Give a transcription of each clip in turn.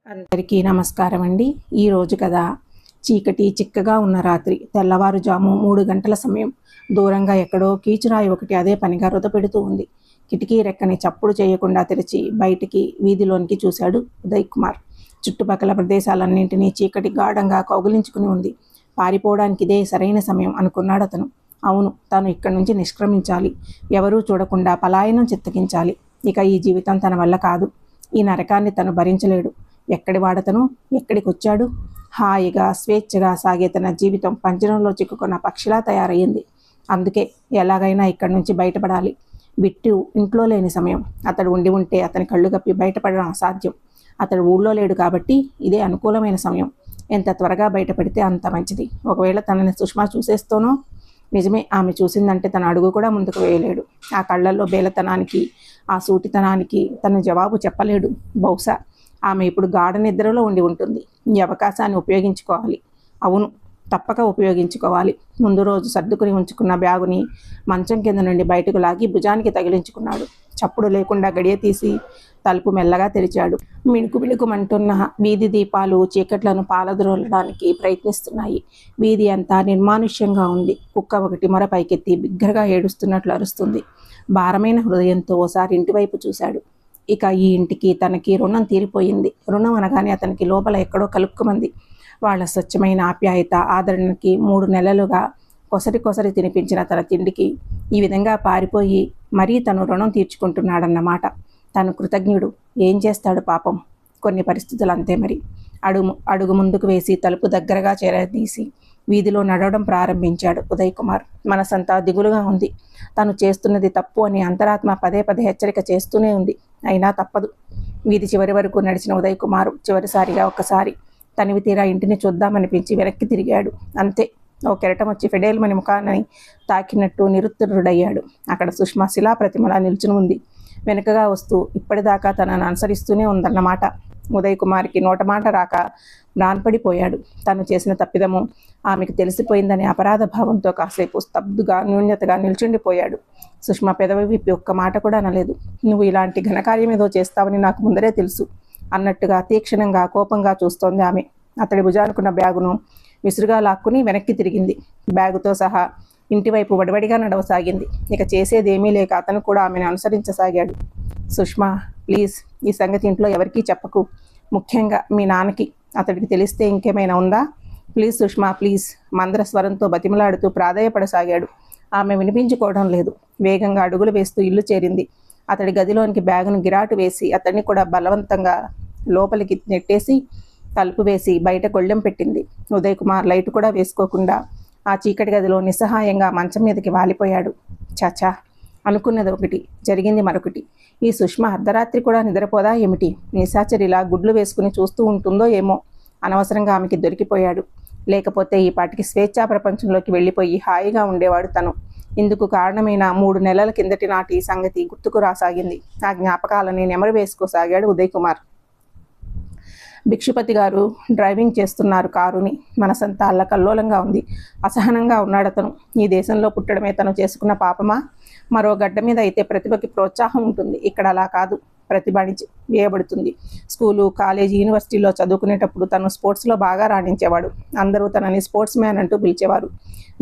అందరికీ నమస్కారం అండి. ఈరోజు కదా చీకటి చిక్కగా ఉన్న రాత్రి, తెల్లవారుజాము 3 గంటల సమయం. దూరంగా ఎక్కడో కీచురాయి ఒకటి అదే పనిగా రుదపెడుతూ ఉంది. కిటికీ రెక్కని చప్పుడు చేయకుండా తెరిచి బయటికి వీధిలోనికి చూశాడు ఉదయ్ కుమార్. చుట్టుపక్కల ప్రదేశాలన్నింటినీ చీకటి గాఢంగా కౌగిలించుకుని ఉంది. పారిపోవడానికి ఇదే సరైన సమయం అనుకున్నాడు అతను. అవును, తాను ఇక్కడి నుంచి నిష్క్రమించాలి. ఎవరూ చూడకుండా పలాయనం చిత్తగించాలి. ఇక ఈ జీవితం తన వల్ల కాదు. ఈ నరకాన్ని తను భరించలేడు. ఎక్కడి వాడతను, ఎక్కడికొచ్చాడు? హాయిగా స్వేచ్ఛగా సాగే తన జీవితం పంజరంలో చిక్కుకున్న పక్షిలా తయారయ్యింది. అందుకే ఎలాగైనా ఇక్కడి నుంచి బయటపడాలి. బిట్టు ఇంట్లో లేని సమయం. అతడు ఉండి ఉంటే అతని కళ్ళు గప్పి బయటపడడం అసాధ్యం. అతడు ఊళ్ళో లేడు కాబట్టి ఇదే అనుకూలమైన సమయం. ఎంత త్వరగా బయటపడితే అంత మంచిది. ఒకవేళ తనని సుష్మా చూసేస్తోనో? నిజమే, ఆమె చూసిందంటే తన అడుగు కూడా ముందుకు వేయలేడు. ఆ కళ్ళల్లో బేలతనానికి, ఆ సూటితనానికి తను జవాబు చెప్పలేడు. బహుశా ఆమె ఇప్పుడు గాఢ నిద్రలో ఉండి ఉంటుంది. ఈ అవకాశాన్ని ఉపయోగించుకోవాలి. అవును, తప్పక ఉపయోగించుకోవాలి. ముందు రోజు సర్దుకుని ఉంచుకున్న బ్యాగుని మంచం కింద నుండి బయటకు లాగి భుజానికి తగిలించుకున్నాడు. చప్పుడు లేకుండా గడియ తీసి తలుపు మెల్లగా తెరిచాడు. మిణుకు మిణుకుమంటున్న వీధి దీపాలు చీకట్లను పాలద్రోలడానికి ప్రయత్నిస్తున్నాయి. వీధి అంతా నిర్మానుష్యంగా ఉంది. కుక్క ఒకటి మొర పైకెత్తి బిగ్గరగా ఏడుస్తున్నట్లు అరుస్తుంది. భారమైన హృదయంతో ఓసారి ఇంటివైపు చూశాడు. ఇక ఈ ఇంటికి తనకి రుణం తీరిపోయింది. రుణం అనగానే అతనికి లోపల ఎక్కడో కలుక్కుమంది. వాళ్ళ స్వచ్ఛమైన ఆప్యాయత, ఆదరణకి 3 నెలలుగా కొసరి తినిపించిన తన తిండికి ఈ విధంగా పారిపోయి మరీ తను రుణం తీర్చుకుంటున్నాడన్నమాట. తను కృతజ్ఞుడు. ఏం చేస్తాడు పాపం. కొన్ని పరిస్థితులు అంతే మరి. అడుగు ముందుకు వేసి తలుపు దగ్గరగా చేరదీసి వీధిలో నడవడం ప్రారంభించాడు ఉదయ్ కుమార్. మనసంతా దిగులుగా ఉంది. తను చేస్తున్నది తప్పు అని అంతరాత్మ పదే పదే హెచ్చరిక చేస్తూనే ఉంది. అయినా తప్పదు. వీధి చివరి వరకు నడిచిన ఉదయ్ కుమార్ చివరిసారిగా ఒక్కసారి తనివి తీరా ఇంటిని చూద్దామనిపించి వెనక్కి తిరిగాడు. అంతే. ఓ కెరటం వచ్చి ఫెడేల్మని ముఖాన్ని తాకినట్టు నిరుత్తరుడయ్యాడు. అక్కడ సుష్మా శిలా ప్రతిమలా నిల్చుని ఉంది. వెనుకగా వస్తూ ఇప్పటిదాకా తనను అనుసరిస్తూనే ఉందన్నమాట. ఉదయ్ కుమార్కి నోటమాట రాక మ్రాన్పడిపోయాడు. తను చేసిన తప్పిదము ఆమెకు తెలిసిపోయిందనే అపరాధ భావంతో కాసేపు స్తబ్దుగా న్యూన్యతగా నిల్చుండిపోయాడు. సుష్మా పెదవి విప్పి ఒక్క మాట కూడా అనలేదు. నువ్వు ఇలాంటి ఘనకార్యం ఏదో చేస్తావని నాకు ముందరే తెలుసు అన్నట్టుగా తీక్షణంగా కోపంగా చూస్తోంది ఆమె. అతడి భుజానుకున్న బ్యాగును విసురుగా లాక్కుని వెనక్కి తిరిగింది. బ్యాగుతో సహా ఇంటివైపు వడివడిగా నడవసాగింది. ఇక చేసేదేమీ లేక అతను కూడా ఆమెను అనుసరించసాగాడు. సుష్మా, ప్లీజ్ ఈ సంగతి ఇంట్లో ఎవరికీ చెప్పకు. ముఖ్యంగా మీ నాన్నకి. అతడికి తెలిస్తే ఇంకేమైనా ఉందా? Please Sushma, please. మంద్ర స్వరంతో బతిమలాడుతూ ప్రాధేయపడసాగాడు. ఆమె వినిపించుకోవడం లేదు. వేగంగా అడుగులు వేస్తూ ఇల్లు చేరింది. అతడి గదిలోనికి బ్యాగును గిరాటు వేసి అతన్ని కూడా బలవంతంగా లోపలికి నెట్టేసి తలుపు వేసి బయట గొళ్ళెం పెట్టింది. ఉదయ్ కుమార్ లైట్ కూడా వేసుకోకుండా ఆ చీకటి గదిలో నిస్సహాయంగా మంచం మీదకి వాలిపోయాడు. చాచా, అనుకున్నది ఒకటి, జరిగింది మరొకటి. ఈ సుష్మా అర్ధరాత్రి కూడా నిద్రపోదా ఏమిటి? నిశాచరిలా గుడ్లు వేసుకుని చూస్తూ ఉంటుందో ఏమో. అనవసరంగా ఆమెకి దొరికిపోయాడు. లేకపోతే ఈ పాటికి స్వేచ్ఛా ప్రపంచంలోకి వెళ్ళిపోయి హాయిగా ఉండేవాడు తను. ఇందుకు కారణమైన 3 నెలల కిందటి నాటి సంగతి గుర్తుకు రాసాగింది. ఆ జ్ఞాపకాలని నెమరు వేసుకోసాగాడు ఉదయ్ కుమార్. భిక్షుపతి గారు డ్రైవింగ్ చేస్తున్నారు కారుని. మనసంతా అల్లకల్లోలంగా ఉంది. అసహనంగా ఉన్నాడతను. ఈ దేశంలో పుట్టడమే తను చేసుకున్న పాపమా? మరో గడ్డ మీద అయితే ప్రతిభకి ప్రోత్సాహం ఉంటుంది. ఇక్కడ అలా కాదు. ప్రతిభ వేయబడుతుంది. స్కూలు, కాలేజీ, యూనివర్సిటీలో చదువుకునేటప్పుడు తను స్పోర్ట్స్లో బాగా రాణించేవాడు. అందరూ తనని స్పోర్ట్స్ మ్యాన్ అంటూ పిలిచేవారు.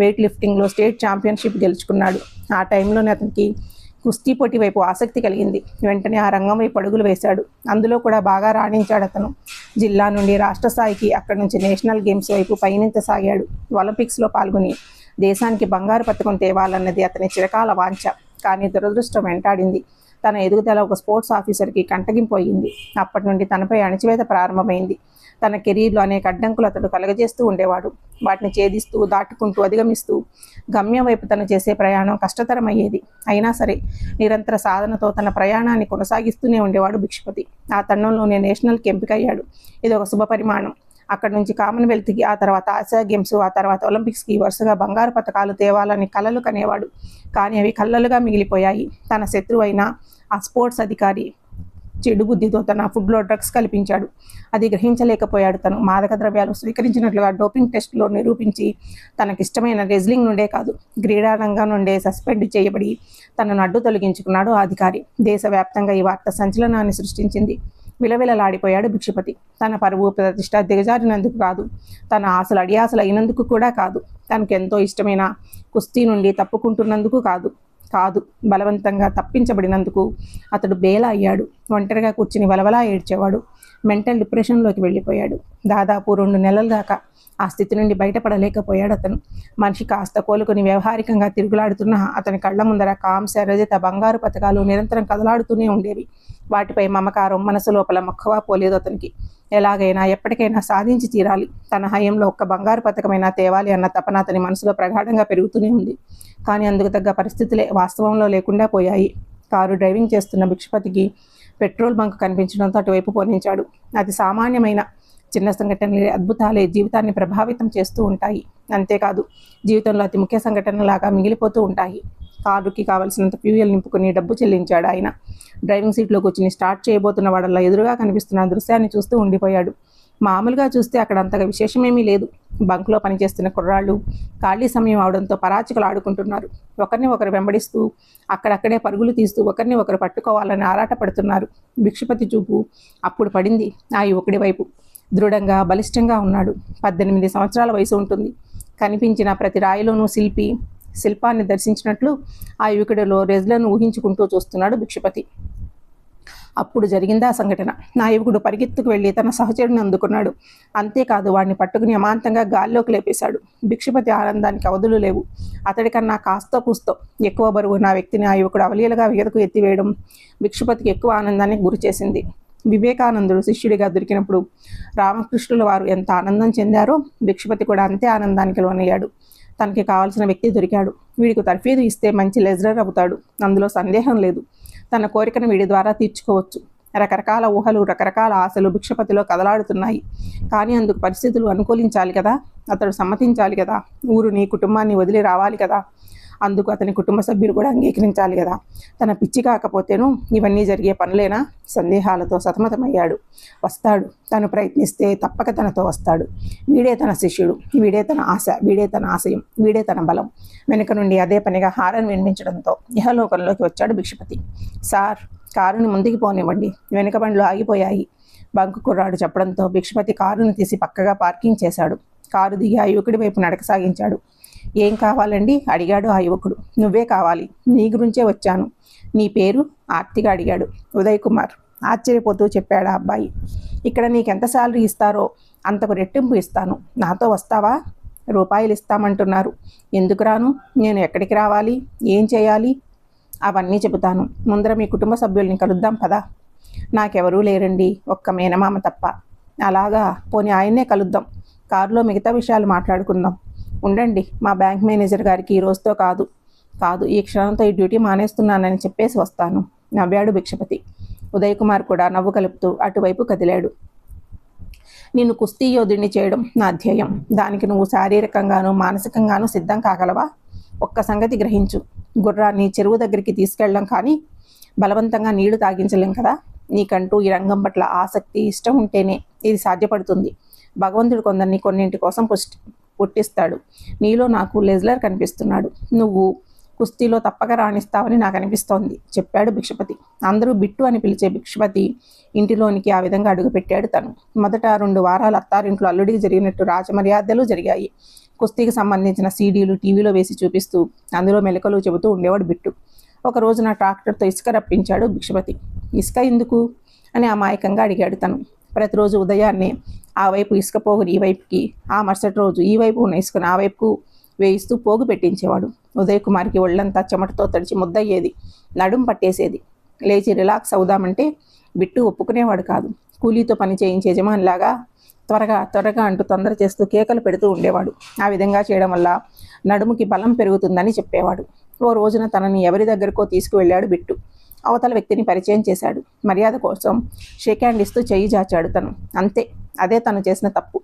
వెయిట్ లిఫ్టింగ్లో స్టేట్ ఛాంపియన్షిప్ గెలుచుకున్నాడు. ఆ టైంలోనే అతనికి కుస్తీ పోటీ వైపు ఆసక్తి కలిగింది. వెంటనే ఆ రంగం వైపు అడుగులు వేశాడు. అందులో కూడా బాగా రాణించాడు అతను. జిల్లా నుండి రాష్ట్ర స్థాయికి, అక్కడి నుంచి నేషనల్ గేమ్స్ వైపు పయనించసాగాడు. ఒలింపిక్స్లో పాల్గొని దేశానికి బంగారు పతకం తేవాలన్నది అతని చిరకాల వాంఛ. కానీ దురదృష్టం వెంటాడింది. తన ఎదుగుదల ఒక స్పోర్ట్స్ ఆఫీసర్కి కంటగింపోయింది. అప్పటి నుండి తనపై అణచివేత ప్రారంభమైంది. తన కెరీర్లో అనేక అడ్డంకులు అతడు కలగజేస్తూ ఉండేవాడు. వాటిని ఛేదిస్తూ, దాటుకుంటూ, అధిగమిస్తూ గమ్యం వైపు తను చేసే ప్రయాణం కష్టతరమయ్యేది. అయినా సరే నిరంతర సాధనతో తన ప్రయాణాన్ని కొనసాగిస్తూనే ఉండేవాడు భిక్షుపతి. ఆ తరుణంలోనే నేషనల్కి ఎంపికయ్యాడు. ఇది ఒక శుభ పరిమాణం. అక్కడి నుంచి కామన్వెల్త్కి, ఆ తర్వాత ఆసియా గేమ్స్, ఆ తర్వాత ఒలింపిక్స్కి వరుసగా బంగారు పతకాలు తేవాలని కలలు కనేవాడు. కానీ అవి కళ్ళలుగా మిగిలిపోయాయి. తన శత్రువైన ఆ స్పోర్ట్స్ అధికారి చెడు బుద్ధితో తన ఫుడ్లో డ్రగ్స్ కల్పించాడు. అది గ్రహించలేకపోయాడు తను. మాదక ద్రవ్యాలు స్వీకరించినట్లుగా డోపింగ్ టెస్టులో నిరూపించి తనకిష్టమైన రెజ్లింగ్ నుండే కాదు, క్రీడారంగం నుండే సస్పెండ్ చేయబడి తనను అడ్డు తొలగించుకున్నాడు ఆ అధికారి. దేశవ్యాప్తంగా ఈ వార్త సంచలనాన్ని సృష్టించింది. విలవిలలాడిపోయాడు భిక్షపతి. తన పరువు ప్రతిష్ట దిగజారినందుకు కాదు, తన ఆశలు అడియాసలు అయినందుకు కూడా కాదు, తనకెంతో ఇష్టమైన కుస్తీ నుండి తప్పుకుంటున్నందుకు కాదు బలవంతంగా తప్పించబడినందుకు అతడు బేల అయ్యాడు. ఒంటరిగా కూర్చుని వలవలా ఏడ్చేవాడు. మెంటల్ డిప్రెషన్లోకి వెళ్ళిపోయాడు. దాదాపు 2 నెలల దాకా ఆ స్థితి నుండి బయటపడలేకపోయాడు అతను. మనిషి కాస్త కోలుకొని వ్యవహారికంగా తిరుగులాడుతున్న అతని కళ్ళ ముందర కాంస్య, రజత, బంగారు పథకాలు నిరంతరం కదలాడుతూనే ఉండేవి. వాటిపై మమకారం మనసు లోపల మొక్కవా పోలేదు అతనికి. ఎలాగైనా ఎప్పటికైనా సాధించి తీరాలి, తన హయంలో ఒక్క బంగారు పథకమైనా తేవాలి అన్న తపన అతని మనసులో ప్రగాఢంగా పెరుగుతూనే ఉంది. కానీ అందుకు తగ్గ పరిస్థితులే వాస్తవంలో లేకుండా పోయాయి. కారు డ్రైవింగ్ చేస్తున్న భిక్షపతికి పెట్రోల్ బంక్ కనిపించడంతో అటువైపు పోనించాడు. అతి సామాన్యమైన చిన్న సంఘటనలే, అద్భుతాలే జీవితాన్ని ప్రభావితం చేస్తూ ఉంటాయి. అంతేకాదు, జీవితంలో అతి ముఖ్య సంఘటనలాగా మిగిలిపోతూ ఉంటాయి. కారుకి కావలసినంత ఫ్యూయల్ నింపుకుని డబ్బు చెల్లించాడు ఆయన. డ్రైవింగ్ సీట్లో కూర్చుని స్టార్ట్ చేయబోతున్న వాడల్లా ఎదురుగా కనిపిస్తున్న దృశ్యాన్ని చూస్తూ ఉండిపోయాడు. మామూలుగా చూస్తే అక్కడ అంతగా విశేషమేమీ లేదు. బంకులో పనిచేస్తున్న కుర్రాళ్ళు ఖాళీ సమయం అవడంతో పరాచికలు ఆడుకుంటున్నారు. ఒకరిని ఒకరు వెంబడిస్తూ అక్కడక్కడే పరుగులు తీస్తూ ఒకరిని ఒకరు పట్టుకోవాలని ఆరాటపడుతున్నారు. భిక్షపతి చూపు అప్పుడు పడింది ఆ యువకుడి వైపు. దృఢంగా బలిష్టంగా ఉన్నాడు. 18 సంవత్సరాల వయసు ఉంటుంది. కనిపించిన ప్రతి రాయిలోనూ శిల్పాన్ని దర్శించినట్లు ఆ యువకుడిలో రెజ్లను ఊహించుకుంటూ చూస్తున్నాడు భిక్షపతి. అప్పుడు జరిగిందా సంఘటన. నా యువకుడు పరిగెత్తుకు వెళ్ళి తన సహచరుని అందుకున్నాడు. అంతేకాదు, వాడిని పట్టుకుని అమాంతంగా గాల్లోకి లేపేశాడు. భిక్షపతి ఆనందానికి అవధులు లేవు. అతడికన్నా కాస్తో కూస్తో ఎక్కువ బరువు నా వ్యక్తిని ఆ యువకుడు అవలీలగా వెగరకు ఎత్తివేయడం భిక్షపతికి ఎక్కువ ఆనందానికి గురి చేసింది. వివేకానందుడు శిష్యుడిగా దొరికినప్పుడు రామకృష్ణుల వారు ఎంత ఆనందం చెందారో భిక్షపతి కూడా అంతే ఆనందానికి లోనయ్యాడు. తనకి కావాల్సిన వ్యక్తి దొరికాడు. వీడికి తర్ఫీదు ఇస్తే మంచి లెజరర్ అవుతాడు, అందులో సందేహం లేదు. తన కోరికను వీడి ద్వారా తీర్చుకోవచ్చు. రకరకాల ఊహలు, రకరకాల ఆశలు భిక్షపతిలో కదలాడుతున్నాయి. కానీ అందుకు పరిస్థితులు అనుకూలించాలి కదా, అతడు సమ్మతించాలి కదా, ఊరుని కుటుంబాన్ని వదిలి రావాలి కదా, అందుకు అతని కుటుంబ సభ్యులు కూడా అంగీకరించాలి కదా. తన పిచ్చి కాకపోతేనూ ఇవన్నీ జరిగే పనులేనా? సందేహాలతో సతమతమయ్యాడు. వస్తాడు, తను ప్రయత్నిస్తే తప్పక తనతో వస్తాడు. వీడే తన శిష్యుడు, వీడే తన ఆశ, వీడే తన ఆశయం, వీడే తన బలం. వెనుక నుండి అదే పనిగా హారన్ వినిపించడంతో ఇహలోకంలోకి వచ్చాడు భిక్షపతి. సార్, కారుని ముందుకు పోనివ్వండి, వెనుక బండ్లు ఆగిపోయాయి, బంకు కుర్రాడు చెప్పడంతో భిక్షపతి కారుని తీసి పక్కగా పార్కింగ్ చేశాడు. కారు దిగి ఆ యువకుడి వైపు నడక సాగించాడు. ఏం కావాలండి అడిగాడు ఆ యువకుడు. నువ్వే కావాలి, నీ గురించే వచ్చాను. నీ పేరు? ఆర్తిగా అడిగాడు. ఉదయ్ కుమార్ ఆశ్చర్యపోతూ చెప్పాడు ఆ అబ్బాయి. ఇక్కడ నీకెంత శాలరీ ఇస్తారో అంతకు రెట్టింపు ఇస్తాను, నాతో వస్తావా? రూపాయలు ఇస్తామంటున్నారు. ఎందుకు రాను? నేను ఎక్కడికి రావాలి? ఏం చేయాలి? అవన్నీ చెబుతాను. ముందర మీ కుటుంబ సభ్యుల్ని కలుద్దాం పదా. నాకెవరూ లేరండి, ఒక్క మేనమామ తప్ప. అలాగా, పోనీ ఆయన్నే కలుద్దాం. కారులో మిగతా విషయాలు మాట్లాడుకుందాం. ఉండండి, మా బ్యాంక్ మేనేజర్ గారికి ఈ రోజుతో కాదు ఈ క్షణంతో ఈ డ్యూటీ మానేస్తున్నానని చెప్పేసి వస్తాను, నవ్వాడు భిక్షపతి. ఉదయ్ కుమార్ కూడా నవ్వు కలుపుతూ అటువైపు కదిలాడు. నిన్ను కుస్తీ యోధుడిని చేయడం నా ధ్యేయం. దానికి నువ్వు శారీరకంగానూ మానసికంగానూ సిద్ధం కాగలవా? ఒక్క సంగతి గ్రహించు, గుర్రాన్ని చెరువు దగ్గరికి తీసుకెళ్ళడం కానీ బలవంతంగా నీళ్లు తాగించలేం కదా. నీకంటూ ఈ రంగం పట్ల ఆసక్తి, ఇష్టం ఉంటేనే ఇది సాధ్యపడుతుంది. భగవంతుడు కొందరిని కొన్నింటి కోసం పుట్టిస్తాడు. నీలో నాకు లెజ్లర్ కనిపిస్తున్నాడు. నువ్వు కుస్తీలో తప్పక రాణిస్తావని నాకు అనిపిస్తోంది, చెప్పాడు భిక్షపతి. అందరూ బిట్టు అని పిలిచే భిక్షపతి ఇంటిలోనికి ఆ విధంగా అడుగుపెట్టాడు తను. మొదట 2 వారాలు అత్తారింట్లో అల్లుడికి జరిగినట్టు రాజమర్యాదలు జరిగాయి. కుస్తీకి సంబంధించిన సీడీలు టీవీలో వేసి చూపిస్తూ అందులో మెలకలు చెబుతూ ఉండేవాడు బిట్టు. ఒక రోజున ట్రాక్టర్తో ఇసుక రప్పించాడు భిక్షపతి. ఇసుక ఎందుకు అని అమాయకంగా అడిగాడు తను. ప్రతిరోజు ఉదయాన్నే ఆ వైపు ఇసుక పోగుని ఈ వైపుకి, ఆ మరుసటి రోజు ఈ వైపు ఉన్న ఇసుకను ఆ వైపుకు వేయిస్తూ పోగు పెట్టించేవాడు. ఉదయ్ కుమార్కి ఒళ్ళంతా చెమటతో తడిచి ముద్దయ్యేది, నడుం పట్టేసేది. లేచి రిలాక్స్ అవుదామంటే బిట్టు ఒప్పుకునేవాడు కాదు. కూలీతో పని చేయించే యజమానిలాగా త్వరగా అంటూ తొందర చేస్తూ కేకలు పెడుతూ ఉండేవాడు. ఆ విధంగా చేయడం వల్ల నడుముకి బలం పెరుగుతుందని చెప్పేవాడు. ఓ రోజున తనని ఎవరి దగ్గరకో తీసుకువెళ్ళాడు బిట్టు. అవతల వ్యక్తిని పరిచయం చేశాడు. మర్యాద కోసం షేక్ హ్యాండ్ ఇస్తూ చెయ్యి చాచాడు తను. అంతే, అదే తను చేసిన తప్పు.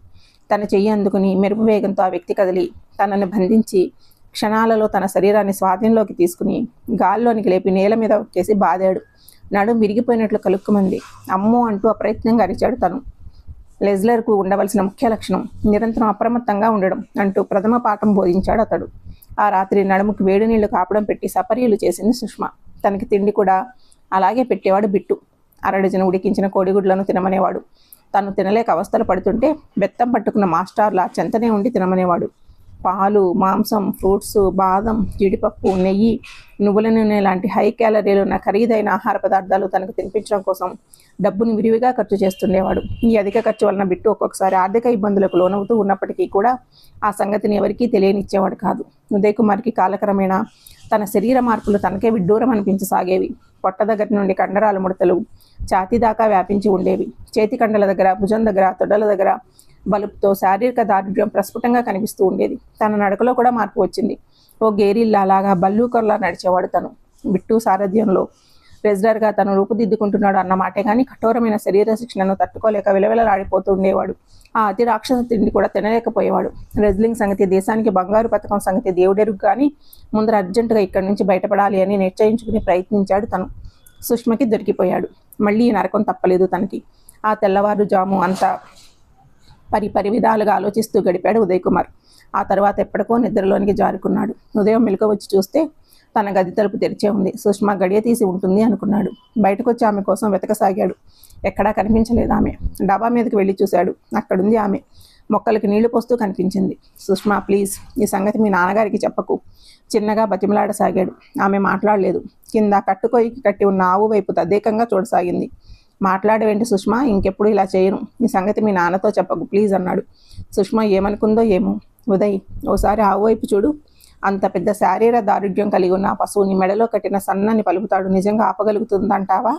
తన చెయ్యి అందుకుని మెరుపు వేగంతో ఆ వ్యక్తి కదిలి తనని బంధించి క్షణాలలో తన శరీరాన్ని స్వాధీనంలోకి తీసుకుని గాల్లోనికి లేపి నేల మీద ఒక్కేసి బాదాడు. నడుం విరిగిపోయినట్లు కలుక్కుమంది. అమ్మో అంటూ అప్రయత్నంగా అరిచాడు తను. లెజ్లర్కు ఉండవలసిన ముఖ్య లక్షణం నిరంతరం అప్రమత్తంగా ఉండడం అంటూ ప్రథమ పాఠం బోధించాడు అతడు. ఆ రాత్రి నడుముకి వేడి నీళ్లు కాపడం పెట్టి సపర్యలు చేసింది సుష్మ. తనకి తిండి కూడా అలాగే పెట్టేవాడు బిట్టు. అరడజన ఉడికించిన కోడిగుడ్లను తినమనేవాడు. తను తినలేక అవస్థలు పడుతుంటే బెత్తం పట్టుకున్న మాస్టర్లా చెంతనే ఉండి తినమనేవాడు. పాలు, మాంసం, ఫ్రూట్స్, బాదం, జీడిపప్పు, నెయ్యి, నువ్వుల నూనె లాంటి హై క్యాలరీలు ఉన్న ఖరీదైన ఆహార పదార్థాలు తనకు తినిపించడం కోసం డబ్బును విరివిగా ఖర్చు చేస్తుండేవాడు. ఈ అధిక ఖర్చు వలన బిట్టు ఒక్కొక్కసారి ఆర్థిక ఇబ్బందులకు లోనవుతూ ఉన్నప్పటికీ కూడా ఆ సంగతిని ఎవరికీ తెలియనిచ్చేవాడు కాదు. ఉదయ్ కుమార్కి కాలక్రమేణా తన శరీర మార్పులు తనకే విడ్డూరం అనిపించసాగేవి. పొట్ట దగ్గర నుండి కండరాల ముడతలు ఛాతీ దాకా వ్యాపించి ఉండేవి. చేతి కండల దగ్గర, భుజం దగ్గర, తొడల దగ్గర బలుపుతో శారీరక దారుఢ్యం ప్రస్ఫుటంగా కనిపిస్తూ ఉండేది. తన నడకలో కూడా మార్పు వచ్చింది. ఓ గేరిల్లాగా బల్లూకర్లా నడిచేవాడు తను. బిట్టు సారథ్యంలో రెజ్లర్గా తను రూపుదిద్దుకుంటున్నాడు అన్న మాటే కానీ కఠోరమైన శరీర శిక్షణను తట్టుకోలేక విలవిలలాడిపోతూ ఉండేవాడు. ఆ అతి రాక్షస తిండి కూడా తినలేకపోయేవాడు. రెజ్లింగ్ సంగతి, దేశానికి బంగారు పథకం సంగతి దేవుడెరుగు కానీ ముందర అర్జెంటుగా ఇక్కడి నుంచి బయటపడాలి అని నిశ్చయించుకుని ప్రయత్నించాడు తను. సుష్మకి దొరికిపోయాడు. మళ్ళీ ఈ నరకం తప్పలేదు తనకి. ఆ తెల్లవారుజాము అంతా పరి విధాలుగా ఆలోచిస్తూ గడిపాడు ఉదయ్ కుమార్. ఆ తర్వాత ఎప్పటికో నిద్రలోనికి జారుకున్నాడు. ఉదయం మెలకువ వచ్చి చూస్తే తన గది తలుపు తెరిచే ఉంది. సుష్మ గడియ తీసి ఉంటుంది అనుకున్నాడు. బయటకు వచ్చి ఆమె కోసం వెతకసాగాడు. ఎక్కడా కనిపించలేదు ఆమె. డాబా మీదకి వెళ్ళి చూశాడు. అక్కడుంది ఆమె. మొక్కలకి నీళ్లు పోస్తూ కనిపించింది. సుష్మ, ప్లీజ్ ఈ సంగతి మీ నాన్నగారికి చెప్పకు, చిన్నగా బతిమలాడసాగాడు. ఆమె మాట్లాడలేదు. కింద కట్టుకొయ్యికి కట్టి ఉన్న ఆవు వైపు తదేకంగా చూడసాగింది. మాట్లాడవేంటి సుష్మ, ఇంకెప్పుడు ఇలా చేయను, ఈ సంగతి మీ నాన్నతో చెప్పకు ప్లీజ్ అన్నాడు. సుష్మ ఏమనుకుందో ఏమో. ఉదయ్, ఓసారి ఆవు వైపు చూడు. అంత పెద్ద శారీర దారుఢ్యం కలిగి ఉన్న ఆ పశువుని మెడలో కట్టిన సన్నని పలుకుతాడు నిజంగా ఆపగలుగుతుందంటావా?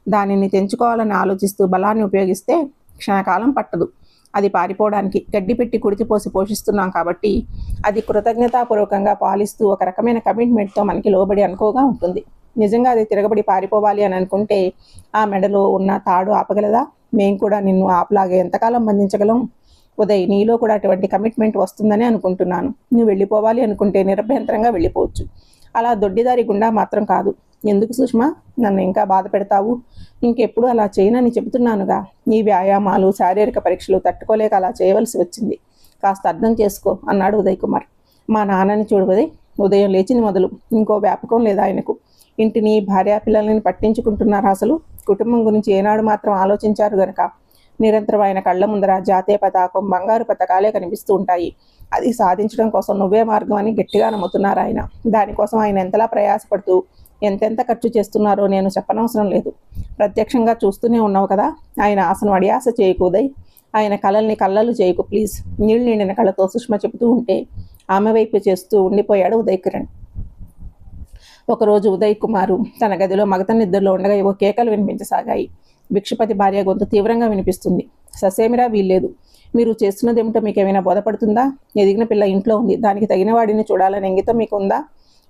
దానిని తెంచుకోవాలని ఆలోచిస్తూ బలాన్ని ఉపయోగిస్తే క్షణకాలం పట్టదు అది పారిపోవడానికి. గడ్డి పెట్టి కుడితిపోసి పోషిస్తున్నాం కాబట్టి అది కృతజ్ఞతాపూర్వకంగా పాలిస్తూ ఒక రకమైన కమిట్మెంట్తో మనకి లోబడి అనుకోగా ఉంటుంది. నిజంగా అది తిరగబడి పారిపోవాలి అని అనుకుంటే ఆ మెడలో ఉన్న తాడు ఆపగలదా? మేం కూడా నిన్ను ఆపలాగా ఎంతకాలం బంధించగలం? ఉదయ్, నీలో కూడా అటువంటి కమిట్మెంట్ వస్తుందని అనుకుంటున్నాను. నువ్వు వెళ్ళిపోవాలి అనుకుంటే నిరభ్యంతరంగా వెళ్ళిపోవచ్చు. అలా దొడ్డిదారి గుండా మాత్రం కాదు. ఎందుకు సుష్మ నన్ను ఇంకా బాధ పెడతావు? ఇంకెప్పుడు అలా చేయనని చెబుతున్నానుగా. నీ వ్యాయామాలు, శారీరక పరీక్షలు తట్టుకోలేక అలా చేయవలసి వచ్చింది. కాస్త అర్థం చేసుకో అన్నాడు ఉదయ్ కుమార్. మా నాన్నని చూడవదే. ఉదయం లేచింది మొదలు ఇంకో వ్యాపకం లేదా ఆయనకు. ఇంటిని, భార్యాపిల్లల్ని పట్టించుకుంటున్నారు. అసలు కుటుంబం గురించి ఏనాడు మాత్రం ఆలోచించారు గనక నిరంతరం ఆయన కళ్ళ ముందర జాతీయ పతాకం, బంగారు పథకాలే కనిపిస్తూ ఉంటాయి. అది సాధించడం కోసం నువ్వే మార్గం అని గట్టిగా నమ్ముతున్నారు ఆయన. దానికోసం ఆయన ఎంతలా ప్రయాసపడుతూ ఎంతెంత ఖర్చు చేస్తున్నారో నేను చెప్పనవసరం లేదు. ప్రత్యక్షంగా చూస్తూనే ఉన్నావు కదా. ఆయన ఆశను అడియాస చేయకు ఉదయ్. ఆయన కళల్ని కళ్ళలు చేయకు ప్లీజ్. నీళ్ళు నిండిన కళ్ళతో సుష్మ చెబుతూ ఉంటే ఆమె వైపు చేస్తూ ఉండిపోయాడు ఉదయ్ కిరణ్. ఒకరోజు ఉదయ్ కుమారు తన గదిలో మగత నిద్రలో ఉండగా ఏవో కేకలు వినిపించసాగాయి. భిక్షపతి భార్య గొంతు తీవ్రంగా వినిపిస్తుంది. ససేమిరా వీల్లేదు. మీరు చేస్తున్నదేమిటో మీకేమైనా బోధపడుతుందా? ఎదిగిన పిల్ల ఇంట్లో ఉంది. దానికి తగిన వాడిని చూడాలని ఇంగితం మీకుందా?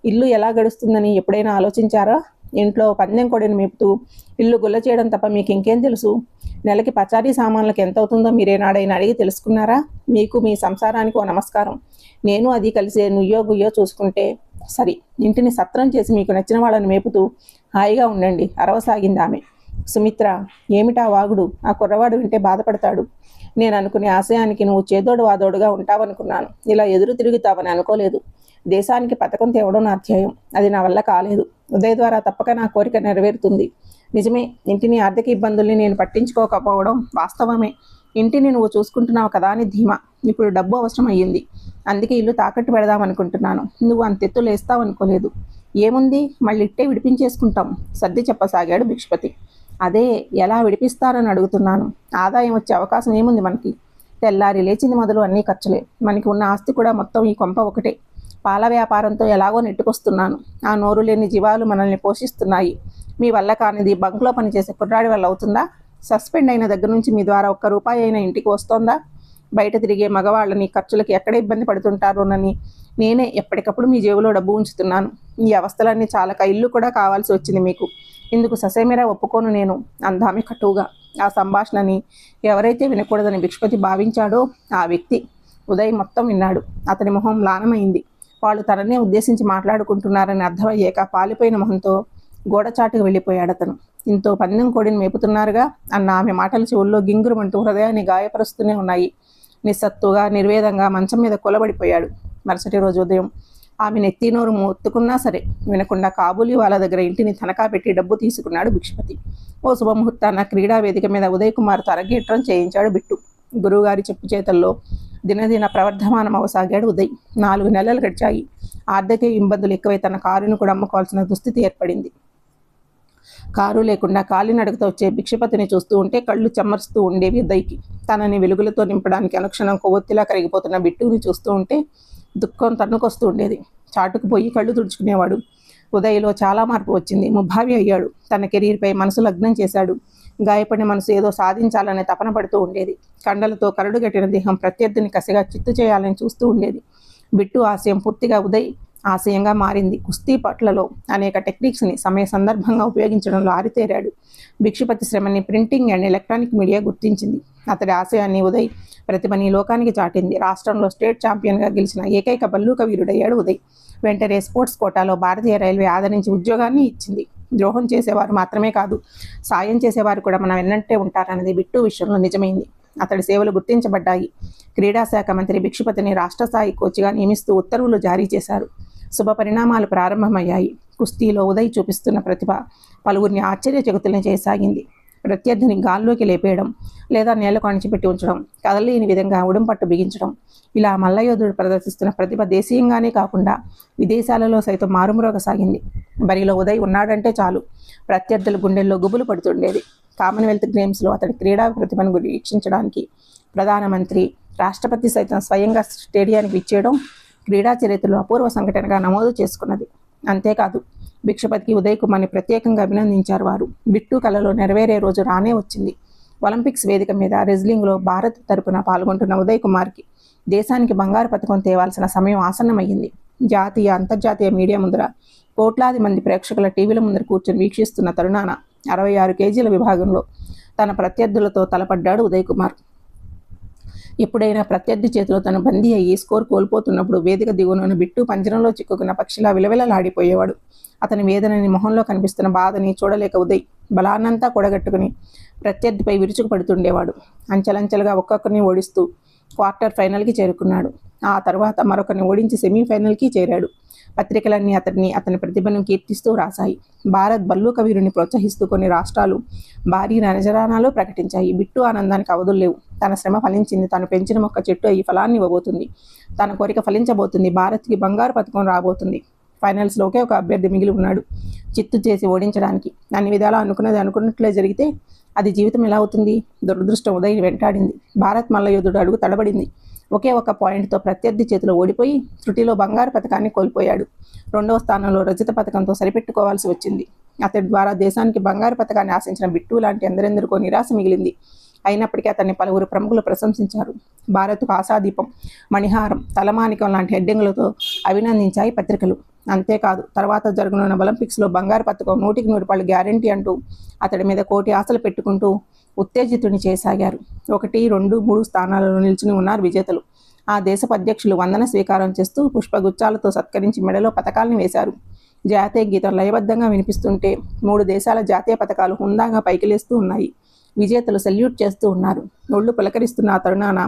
ఇల్లు ఎలా గడుస్తుందని ఎప్పుడైనా ఆలోచించారా? ఇంట్లో పందెం కొడిని మేపుతూ ఇల్లు గుల్ల చేయడం తప్ప మీకు ఇంకేం తెలుసు? నెలకి పచారీ సామాన్లకు ఎంత అవుతుందో మీరేనాడైనా అడిగి తెలుసుకున్నారా? మీకు మీ సంసారానికి ఓ నమస్కారం. నేను అది కలిసే నుయ్యో గుయ్యో చూసుకుంటే సరి. ఇంటిని సత్రం చేసి మీకు నచ్చిన వాళ్ళని మేపుతూ హాయిగా ఉండండి అరవసాగింది ఆమె. సుమిత్ర, ఏమిటా వాగుడు? ఆ కుర్రవాడు వింటే బాధపడతాడు. నేను అనుకునే ఆశయానికి నువ్వు చేదోడు వాదోడుగా ఉంటావనుకున్నాను. ఇలా ఎదురు తిరుగుతావని అనుకోలేదు. దేశానికి పథకం తేవడం నా అధ్యాయం. అది నా వల్ల కాలేదు. ఉదయ్ ద్వారా తప్పక నా కోరిక నెరవేరుతుంది. నిజమే, ఇంటిని, ఆర్థిక ఇబ్బందుల్ని నేను పట్టించుకోకపోవడం వాస్తవమే. ఇంటిని నువ్వు చూసుకుంటున్నావు కదా అని ధీమా. ఇప్పుడు డబ్బు అవసరం అయ్యింది. అందుకే ఇల్లు తాకట్టు పెడదామనుకుంటున్నాను. నువ్వు అంతెత్తు లేస్తావనుకోలేదు. ఏముంది, మళ్ళీ ఇట్టే విడిపించేసుకుంటాం సర్ది చెప్పసాగాడు భిక్షపతి. అదే ఎలా విడిపిస్తారని అడుగుతున్నాను. ఆదాయం వచ్చే అవకాశం ఏముంది మనకి? తెల్లారి లేచింది మొదలు అన్నీ ఖర్చులే. మనకి ఉన్న ఆస్తి కూడా మొత్తం ఈ కొంప ఒకటే. పాల వ్యాపారంతో ఎలాగో నెట్టుకొస్తున్నాను. ఆ నోరు లేని జీవాలు మనల్ని పోషిస్తున్నాయి. మీ వల్ల కానిది బంక్లో పనిచేసే కుర్రాడి వల్ల అవుతుందా? సస్పెండ్ అయిన దగ్గర నుంచి మీ ద్వారా ఒక్క రూపాయి అయినా ఇంటికి వస్తోందా? బయట తిరిగే మగవాళ్ళని ఖర్చులకి ఎక్కడ ఇబ్బంది పడుతుంటారోనని నేనే ఎప్పటికప్పుడు మీ జేబులో డబ్బు ఉంచుతున్నాను. ఈ అవస్థలన్నీ చాలక ఇల్లు కూడా కావాల్సి వచ్చింది మీకు. ఇందుకు ససేమిరా ఒప్పుకోను నేను అందామె కటువుగా. ఆ సంభాషణని ఎవరైతే వినకూడదని భిక్షపతి భావించాడో ఆ వ్యక్తి ఉదయ్ మొత్తం విన్నాడు. అతని మొహం లానమైంది. వాళ్ళు తననే ఉద్దేశించి మాట్లాడుకుంటున్నారని అర్థమయ్యాక పాలిపోయిన మొహంతో గోడచాటుకు వెళ్ళిపోయాడు అతను. ఇంతో పందెం కోడిని మేపుతున్నారుగా అన్న ఆమె మాటల చెవుల్లో గింగురుమంటూ హృదయాన్ని గాయపరుస్తూనే ఉన్నాయి. నిస్సత్తుగా, నిర్వేదంగా మంచం మీద కొలబడిపోయాడు. మరుసటి రోజు ఉదయం ఆమె నెత్తినోరు మొత్తుకున్నా సరే వినకుండా కాబూలి వాళ్ళ దగ్గర ఇంటిని తనఖా పెట్టి డబ్బు తీసుకున్నాడు భిక్షపతి. ఓ శుభముహూర్తాన క్రీడా వేదిక మీద ఉదయ్ కుమార్తో అరగేట్రం చేయించాడు బిట్టు. గురువుగారి చెప్పు చేతల్లో దినదిన ప్రవర్ధమానం అవసాగాడు ఉదయ్. 4 నెలలు గడిచాయి. ఆర్థిక ఇబ్బందులు ఎక్కువై తన కారును కూడా అమ్ముకోవాల్సిన దుస్థితి ఏర్పడింది. కారు లేకుండా కాలినడకతో వచ్చే భిక్షపతిని చూస్తూ ఉంటే కళ్ళు చెమ్మరుస్తూ ఉండేవి ఉదయ్కి. తనని వెలుగులతో నింపడానికి అనుక్షణం కొవ్వొత్తిలా కరిగిపోతున్న బిట్టుని చూస్తూ ఉంటే దుఃఖం తన్నుకొస్తూ ఉండేది. చాటుకుపోయి కళ్ళు తుడుచుకునేవాడు. ఉదయ్లో చాలా మార్పు వచ్చింది. ముభావి అయ్యాడు. తన కెరీర్పై మనసు లగ్నం చేశాడు. గాయపడిన మనసు ఏదో సాధించాలనే తపన పడుతూ ఉండేది. కండలతో కరడుగట్టిన దేహం ప్రత్యర్థిని కసిగా చిత్తు చేయాలని చూస్తూ ఉండేది. బిట్టు ఆశయం పూర్తిగా ఉదయ్ ఆశయంగా మారింది. కుస్తీ పట్లలో అనేక టెక్నిక్స్ని సమయ సందర్భంగా ఉపయోగించడంలో ఆరితేరాడు. భిక్షపతి శ్రమని ప్రింటింగ్ అండ్ ఎలక్ట్రానిక్ మీడియా గుర్తించింది. అతడి ఆశయాన్ని ఉదయ్ ప్రతిభని లోకానికి చాటింది. రాష్ట్రంలో స్టేట్ ఛాంపియన్గా గెలిచిన ఏకైక బల్లూక వీరుడయ్యాడు ఉదయ్. వెంటనే స్పోర్ట్స్ కోటాలో భారతీయ రైల్వే ఆదరించి ఉద్యోగాన్ని ఇచ్చింది. ద్రోహం చేసేవారు మాత్రమే కాదు, సాయం చేసేవారు కూడా మన వెన్నంటే ఉంటారన్నది బిట్టు విషయంలో నిజమైంది. అతడి సేవలు గుర్తించబడ్డాయి. క్రీడాశాఖ మంత్రి భిక్షపతిని రాష్ట్ర స్థాయి కోచ్గా నియమిస్తూ ఉత్తర్వులు జారీ చేశారు. శుభ పరిణామాలు ప్రారంభమయ్యాయి. కుస్తీలో ఉదయ్ చూపిస్తున్న ప్రతిభ పలువురిని ఆశ్చర్యచకితుల్ని చేయసాగింది. ప్రత్యర్థిని గాల్లోకి లేపేయడం లేదా నేలకు అణిచిపెట్టి ఉంచడం, కదలేని విధంగా ఉడంపట్టు బిగించడం, ఇలా మల్లయోధుడు ప్రదర్శిస్తున్న ప్రతిభ దేశీయంగానే కాకుండా విదేశాలలో సైతం మారుమ్రోగసాగింది. బరిలో ఉదయ్ ఉన్నాడంటే చాలు ప్రత్యర్థుల గుండెల్లో గుబులు పడుతుండేది. కామన్వెల్త్ గేమ్స్లో అతడి క్రీడా ప్రతిభను వీక్షించడానికి ప్రధానమంత్రి, రాష్ట్రపతి సైతం స్వయంగా స్టేడియానికి ఇచ్చేయడం క్రీడా చరిత్రలో అపూర్వ సంఘటనగా నమోదు చేసుకున్నది. అంతేకాదు, భిక్షపతికి ఉదయ్ కుమార్ని ప్రత్యేకంగా అభినందించారు వారు. బిట్టు కలలో నెరవేరే రోజు రానే వచ్చింది. ఒలింపిక్స్ వేదిక మీద రెజ్లింగ్లో భారత్ తరపున పాల్గొంటున్న ఉదయ్ కుమార్కి దేశానికి బంగారు పథకం తేవాల్సిన సమయం ఆసన్నమయ్యింది. జాతీయ, అంతర్జాతీయ మీడియా ముందర కోట్లాది మంది ప్రేక్షకుల టీవీల ముందర కూర్చొని వీక్షిస్తున్న తరుణాన 66 కేజీల విభాగంలో తన ప్రత్యర్థులతో తలపడ్డాడు ఉదయ్ కుమార్. ఎప్పుడైనా ప్రత్యర్థి చేతిలో తను బందీ అయ్యి స్కోర్ కోల్పోతున్నప్పుడు వేదిక దిగువన బిట్టు పంజరంలో చిక్కుకున్న పక్షిలా విలవిలలాడిపోయేవాడు. అతని వేదనని, మొహంలో కనిపిస్తున్న బాధని చూడలేక ఉదయ్ బలాన్నంతా కూడగట్టుకుని ప్రత్యర్థిపై విరుచుకుపడుతుండేవాడు. అంచెలంచెలుగా ఒక్కొక్కరిని ఓడిస్తూ క్వార్టర్ ఫైనల్కి చేరుకున్నాడు. ఆ తర్వాత మరొకరిని ఓడించి సెమీఫైనల్కి చేరాడు. పత్రికలన్నీ అతని ప్రతిభను కీర్తిస్తూ రాశాయి. భారత్ బల్లూక వీరుని ప్రోత్సహిస్తూ కొన్ని రాష్ట్రాలు భారీ నజరానాలు ప్రకటించాయి. బిట్టు ఆనందానికి అవధులు లేవు. తన శ్రమ ఫలించింది. తాను పెంచిన మొక్క చెట్టు ఈ ఫలాన్ని ఇవ్వబోతుంది. తన కోరిక ఫలించబోతుంది. భారత్కి బంగారు పథకం రాబోతుంది. ఫైనల్స్లో ఒకే ఒక అభ్యర్థి మిగిలి ఉన్నాడు, చిత్తు చేసి ఓడించడానికి. అన్ని విధాలా అనుకున్నట్లే జరిగితే అది జీవితం ఎలా అవుతుంది? దురదృష్టం ఉదయ్ వెంటాడింది. భారత్ మల్లయోధుడు అడుగు తడబడింది. ఒకే ఒక పాయింట్తో ప్రత్యర్థి చేతిలో ఓడిపోయి త్రుటిలో బంగారు పథకాన్ని కోల్పోయాడు. 2వ స్థానంలో రజత పథకంతో సరిపెట్టుకోవాల్సి వచ్చింది. అతడి ద్వారా దేశానికి బంగారు పథకాన్ని ఆశించిన బిట్టు లాంటి ఎందరెందరికో నిరాశ మిగిలింది. అయినప్పటికీ అతన్ని పలువురు ప్రముఖులు ప్రశంసించారు. భారత్కు ఆశాదీపం, మణిహారం, తలమానికం లాంటి హెడ్డింగులతో అభినందించాయి పత్రికలు. అంతేకాదు, తర్వాత జరగనున్న ఒలింపిక్స్లో బంగారు పథకం 100కి 100 గ్యారంటీ అంటూ అతడి మీద కోటి ఆశలు పెట్టుకుంటూ ఉత్తేజితుని చేసాగారు. 1, 2, 3 స్థానాలలో నిల్చుని ఉన్నారు విజేతలు. ఆ దేశపు అధ్యక్షులు వందన స్వీకారం చేస్తూ పుష్పగుచ్చాలతో సత్కరించి మెడలో పథకాలను వేశారు. జాతీయ గీతం లయబద్ధంగా వినిపిస్తుంటే 3 దేశాల జాతీయ పథకాలు హుందాగా పైకి లేస్తూ ఉన్నాయి. విజేతలు సెల్యూట్ చేస్తూ ఉన్నారు. ఒళ్ళు పులకరిస్తున్న ఆ తరుణాన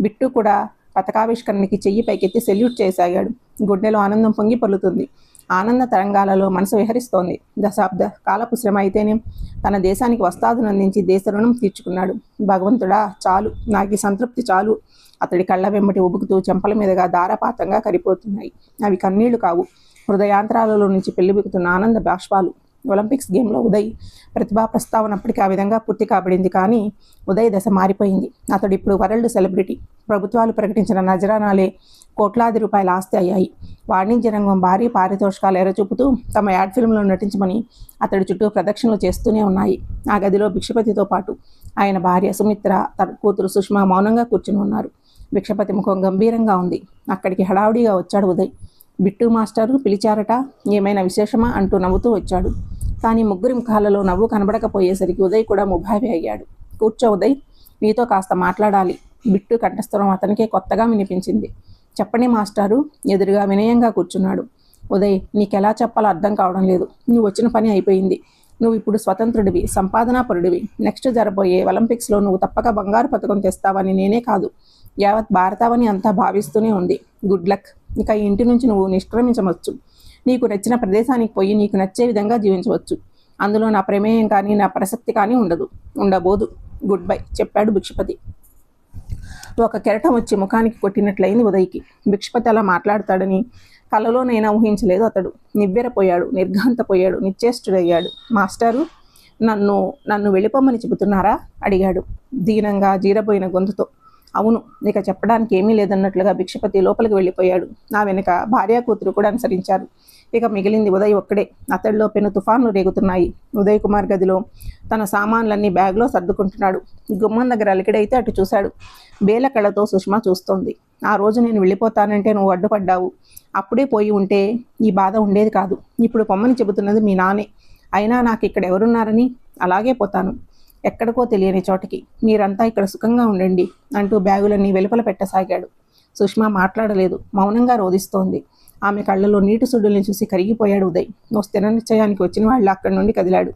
బిట్టు కూడా పథకావిష్కరణకి చెయ్యి పైకెత్తి సెల్యూట్ చేయసాగాడు. గుండెలో ఆనందం పొంగి పొర్లుతుంది. ఆనంద తరంగాలలో మనసు విహరిస్తోంది. దశాబ్ద కాలపు శ్రమ అయితేనే తన దేశానికి వస్తాదును అందించి దేశ రుణం తీర్చుకున్నాడు. భగవంతుడా, చాలు, నాకు సంతృప్తి చాలు. అతడి కళ్ళ వెంబటి ఉబుకుతూ చెంపల మీదుగా ధారాపాతంగా కరిపోతున్నాయి. అవి కన్నీళ్లు కావు, హృదయాంతరాలలో నుంచి పెళ్లిబికుతున్న ఆనంద బాష్పాలు. ఒలింపిక్స్ గేమ్లో ఉదయ్ ప్రతిభా ప్రస్తావన అప్పటికి ఆ విధంగా పూర్తి కాబడింది. కానీ ఉదయ్ దశ మారిపోయింది. అతడు ఇప్పుడు వరల్డ్ సెలబ్రిటీ. ప్రభుత్వాలు ప్రకటించిన నజరానాలే కోట్లాది రూపాయల ఆస్తి అయ్యాయి. వాణిజ్య రంగం భారీ పారితోషికాలు ఎరచూపుతూ తమ యాడ్ ఫిల్మ్లో నటించమని అతడి చుట్టూ ప్రదక్షిణలు చేస్తూనే ఉన్నాయి. ఆ గదిలో భిక్షపతితో పాటు ఆయన భార్య సుమిత్ర, తన కూతురు సుష్మా మౌనంగా కూర్చుని ఉన్నారు. భిక్షపతి ముఖం గంభీరంగా ఉంది. అక్కడికి హడావుడిగా వచ్చాడు ఉదయ్. బిట్టు మాస్టరు పిలిచారట, ఏమైనా విశేషమా అంటూ నవ్వుతూ వచ్చాడు. కానీ ముగ్గురి ముఖాలలో నవ్వు కనబడకపోయేసరికి ఉదయ్ కూడా ముభావి అయ్యాడు. కూర్చో ఉదయ్, నీతో కాస్త మాట్లాడాలి. బిట్టు కంఠస్థరం అతనికే కొత్తగా వినిపించింది. చెప్పండి మాస్టారు. ఎదురుగా వినయంగా కూర్చున్నాడు ఉదయ్. నీకెలా చెప్పాలో అర్థం కావడం లేదు. నువ్వు వచ్చిన పని అయిపోయింది. నువ్వు ఇప్పుడు స్వతంత్రుడివి, సంపాదనాపరుడివి. నెక్స్ట్ జరబోయే ఒలింపిక్స్లో నువ్వు తప్పక బంగారు పథకం తెస్తావని నేనే కాదు, యావత్ భారతావని అంతా భావిస్తూనే ఉంది. Good luck. ఇక ఈ ఇంటి నుంచి నువ్వు నిష్క్రమించవచ్చు. నీకు నచ్చిన ప్రదేశానికి పోయి నీకు నచ్చే విధంగా జీవించవచ్చు. అందులో నా ప్రమేయం కానీ నా ప్రసక్తి కానీ ఉండబోదు. గుడ్ బై చెప్పాడు భిక్షపతి. ఒక కెరటం వచ్చి ముఖానికి కొట్టినట్లయింది ఉదయ్కి. భిక్షపతి అలా మాట్లాడతాడని కలలోనైనా ఊహించలేదు అతడు. నివ్వెరపోయాడు, నిర్ఘాంతపోయాడు, నిశ్చేష్టుడయ్యాడు. మాస్టారు, నన్ను వెళ్ళిపోమ్మని చెబుతున్నారా అడిగాడు దీనంగా జీరబోయిన గొంతుతో. అవును, ఇక చెప్పడానికి ఏమీ లేదన్నట్లుగా భిక్షపతి లోపలికి వెళ్ళిపోయాడు. నా వెనుక భార్యా కూతురు కూడా అనుసరించారు. ఇక మిగిలింది ఉదయ్ ఒక్కడే. అతడిలో పెను తుఫాన్లు రేగుతున్నాయి. ఉదయ్ కుమార్ గదిలో తన సామాన్లన్నీ బ్యాగ్లో సర్దుకుంటున్నాడు. గుమ్మం దగ్గర అలికిడైతే అటు చూశాడు. బేల కళ్ళతో సుష్మా చూస్తోంది. ఆ రోజు నేను వెళ్ళిపోతానంటే నువ్వు అడ్డుపడ్డావు. అప్పుడే పోయి ఉంటే ఈ బాధ ఉండేది కాదు. ఇప్పుడు పొమ్మని చెబుతున్నది మీ నానే. అయినా నాకు ఇక్కడ ఎవరున్నారని అలాగే పోతాను, ఎక్కడికో తెలియని చోటికి. మీరంతా ఇక్కడ సుఖంగా ఉండండి అంటూ బ్యాగులన్నీ వెలుపల పెట్టసాగాడు. సుష్మా మాట్లాడలేదు, మౌనంగా రోధిస్తోంది. ఆమె కళ్ళలో నీటి సుడుల్ని చూసి కరిగిపోయాడు ఉదయ్. ఓ స్థిర నిశ్చయానికి వచ్చిన వాళ్ళు అక్కడి నుండి కదిలాడు.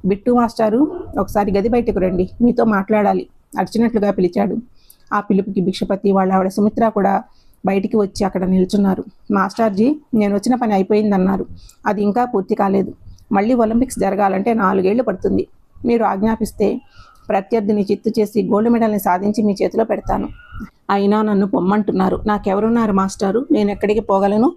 బిట్టు మాస్టారు, ఒకసారి గది బయటకు రండి, మీతో మాట్లాడాలి అరిచినట్లుగా పిలిచాడు. ఆ పిలుపుకి భిక్షపతి వాళ్ళ ఆవిడ సుమిత్ర కూడా బయటికి వచ్చి అక్కడ నిల్చున్నారు. మాస్టార్జీ, నేను వచ్చిన పని అయిపోయిందన్నారు. అది ఇంకా పూర్తి కాలేదు. మళ్ళీ ఒలింపిక్స్ జరగాలంటే 4 ఏళ్లు పడుతుంది. మీరు ఆజ్ఞాపిస్తే ప్రత్యర్థిని చిత్తు చేసి గోల్డ్ మెడల్ని సాధించి మీ చేతిలో పెడతాను. అయినా నన్ను పొమ్మంటున్నారు. నాకెవరున్నారు మాస్టారు? నేను ఎక్కడికి పోగలను?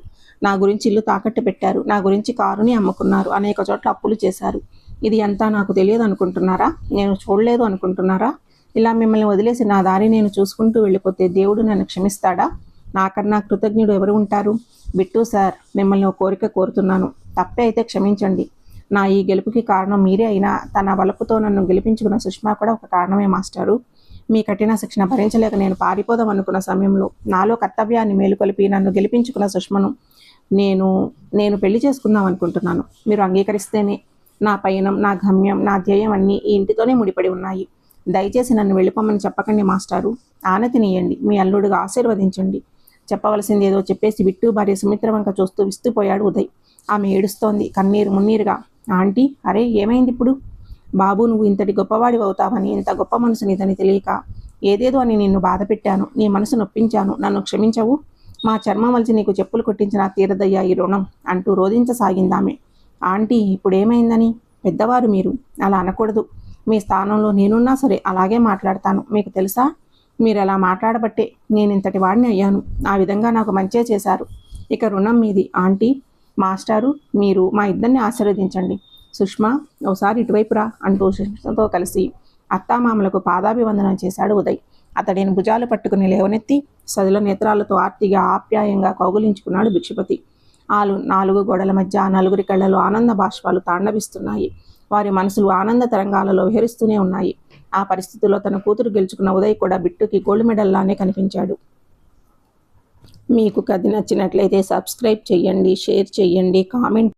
నా గురించి ఇల్లు తాకట్టు పెట్టారు, నా గురించి కారుని అమ్ముకున్నారు, అనేక చోట్ల అప్పులు చేశారు. ఇది అంతా నాకు తెలియదు అనుకుంటున్నారా? నేను చూడలేదు అనుకుంటున్నారా? ఇలా మిమ్మల్ని వదిలేసి నా దారి నేను చూసుకుంటూ వెళ్ళిపోతే దేవుడు నన్ను క్షమిస్తాడా? నాకన్నా కృతజ్ఞుడు ఎవరు ఉంటారు? బిట్టు సార్, మిమ్మల్ని ఒక కోరిక కోరుతున్నాను. తప్పే అయితే క్షమించండి. నా ఈ గెలుపుకి కారణం మీరే అయినా తన వలపుతో నన్ను గెలిపించుకున్న సుష్మా కూడా ఒక కారణమే మాస్టారు. మీ కఠిన శిక్షణ భరించలేక నేను పారిపోదాం అనుకున్న సమయంలో నాలో కర్తవ్యాన్ని మేలుకొలిపి నన్ను గెలిపించుకున్న సుష్మను నేను పెళ్లి చేసుకుందాం అనుకుంటున్నాను. మీరు అంగీకరిస్తేనే. నా పయనం, నా గమ్యం, నా ధ్యేయం అన్నీ ఈ ఇంటితోనే ముడిపడి ఉన్నాయి. దయచేసి నన్ను వెళ్ళిపోమని చెప్పకండి మాస్టారు. ఆనతినియండి, మీ అల్లుడుగా ఆశీర్వదించండి. చెప్పవలసింది ఏదో చెప్పేసి బిట్టు భార్య సుమిత్ర వంక చూస్తూ విస్తుపోయాడు ఉదయ్. ఆమె ఏడుస్తోంది, కన్నీరు మున్నీరుగా. ఆంటీ, అరే ఏమైంది ఇప్పుడు? బాబు, నువ్వు ఇంతటి గొప్పవాడి అవుతావని, ఇంత గొప్ప మనసు నీదని తెలియక ఏదేదో అని నిన్ను బాధ పెట్టాను. నీ మనసు నొప్పించాను, నన్ను క్షమించవు. మా చర్మం వలిచి నీకు చెప్పులు కొట్టించిన తీరదయ్యా ఈ రుణం అంటూ రోధించసాగిందామె. ఆంటీ, ఇప్పుడేమైందని? పెద్దవారు మీరు, అలా అనకూడదు. మీ స్థానంలో నేనున్నా సరే అలాగే మాట్లాడతాను. మీకు తెలుసా, మీరు అలా మాట్లాడబట్టే నేను ఇంతటి వాడిని అయ్యాను. ఆ విధంగా నాకు మంచే చేశారు. ఇక రుణం మీది ఆంటీ. మాస్టారు, మీరు మా ఇద్దరిని ఆశీర్వదించండి. సుష్మా, ఒకసారి ఇటువైపు రా అంటూ సుష్మతో కలిసి అత్తామామలకు పాదాభివందనం చేశాడు ఉదయ్. అతడిని భుజాలు పట్టుకుని లేవనెత్తి సదుల నేత్రాలతో ఆర్తిగా ఆప్యాయంగా కౌగులించుకున్నాడు భిక్షపతి. 4 గోడల మధ్య 4 కళ్ళలో ఆనంద బాష్పాలు తాండవిస్తున్నాయి. వారి మనసులు ఆనంద తరంగాలలో విహరిస్తూనే ఉన్నాయి. ఆ పరిస్థితుల్లో తన కూతురు గెలుచుకున్న ఉదయ్ కూడా బిట్టుకి గోల్డ్ మెడల్లానే కనిపించాడు. మీకు కథ నచ్చినట్లయితే సబ్స్క్రైబ్ చేయండి, షేర్ చేయండి, కామెంట్